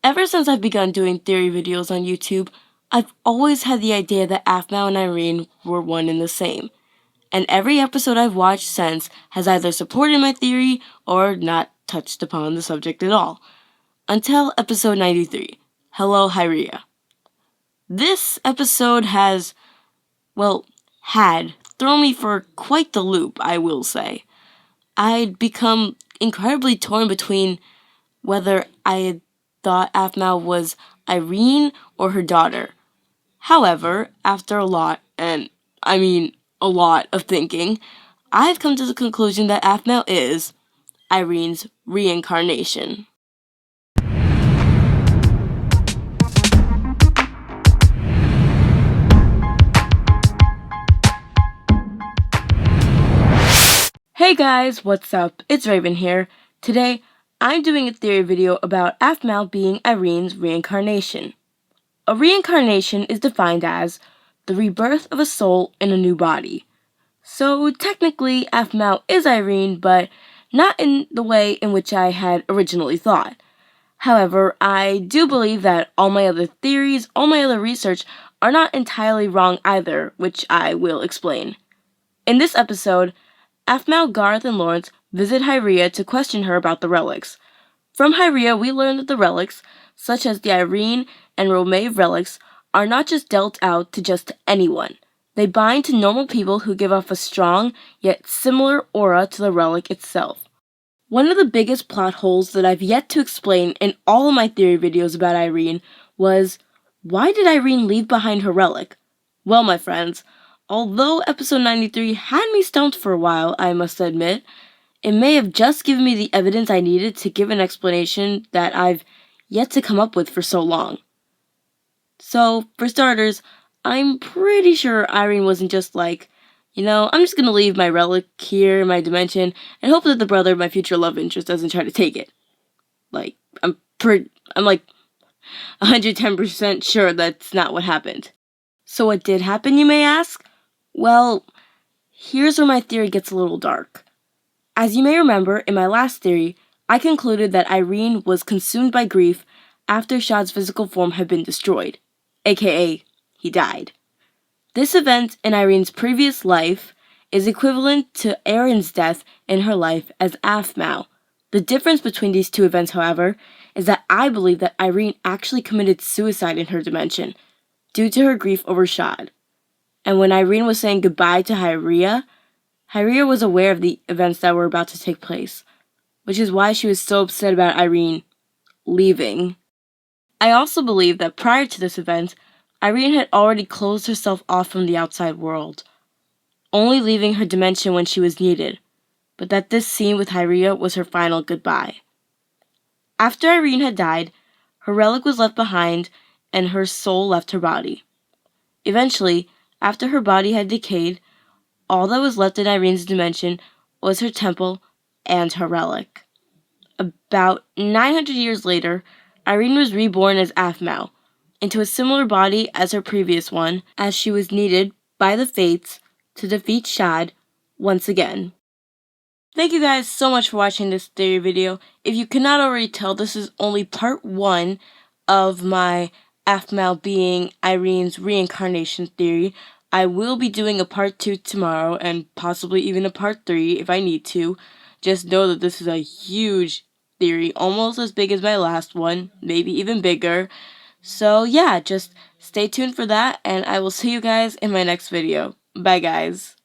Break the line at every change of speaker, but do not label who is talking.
Ever since I've begun doing theory videos on YouTube, I've always had the idea that Aphmau and Irene were one and the same. And every episode I've watched since has either supported my theory or not touched upon the subject at all. Until episode 93, Hello Hyria. This episode had thrown me for quite the loop, I will say. I'd become incredibly torn between whether I had thought Aphmau was Irene or her daughter. However, after a lot of thinking, I've come to the conclusion that Aphmau is Irene's reincarnation. Hey guys, what's up? It's Raven here. Today, I'm doing a theory video about Aphmau being Irene's reincarnation. A reincarnation is defined as the rebirth of a soul in a new body. So technically, Aphmau is Irene, but not in the way in which I had originally thought. However, I do believe that all my other theories, all my other research, are not entirely wrong either, which I will explain. In this episode, Aphmau, Garth, and Lawrence visit Hyria to question her about the relics. From Hyria, we learn that the relics, such as the Irene and Romave relics, are not just dealt out to just anyone. They bind to normal people who give off a strong, yet similar aura to the relic itself. One of the biggest plot holes that I've yet to explain in all of my theory videos about Irene was, why did Irene leave behind her relic? Well, my friends, although episode 93 had me stumped for a while, I must admit, it may have just given me the evidence I needed to give an explanation that I've yet to come up with for so long. So, for starters, I'm pretty sure Irene wasn't just like, I'm just gonna leave my relic here in my dimension and hope that the brother of my future love interest doesn't try to take it. I'm 110% sure that's not what happened. So what did happen, you may ask? Well, here's where my theory gets a little dark. As you may remember, in my last theory, I concluded that Irene was consumed by grief after Shad's physical form had been destroyed, aka he died. This event in Irene's previous life is equivalent to Erin's death in her life as Aphmau. The difference between these two events, however, is that I believe that Irene actually committed suicide in her dimension due to her grief over Shad. And when Irene was saying goodbye to Hyria was aware of the events that were about to take place, which is why she was so upset about Irene leaving. I also believe that prior to this event, Irene had already closed herself off from the outside world, only leaving her dimension when she was needed, but that this scene with Hyria was her final goodbye. After Irene had died, her relic was left behind and her soul left her body. Eventually, after her body had decayed, all that was left in Irene's dimension was her temple and her relic. About 900 years later, Irene was reborn as Aphmau, into a similar body as her previous one, as she was needed by the Fates to defeat Shad once again. Thank you guys so much for watching this theory video. If you cannot already tell, this is only part 1 of my Aphmau being Irene's reincarnation theory. I will be doing a part 2 tomorrow, and possibly even a part 3 if I need to. Just know that this is a huge theory, almost as big as my last one, maybe even bigger. So yeah, just stay tuned for that, and I will see you guys in my next video. Bye guys.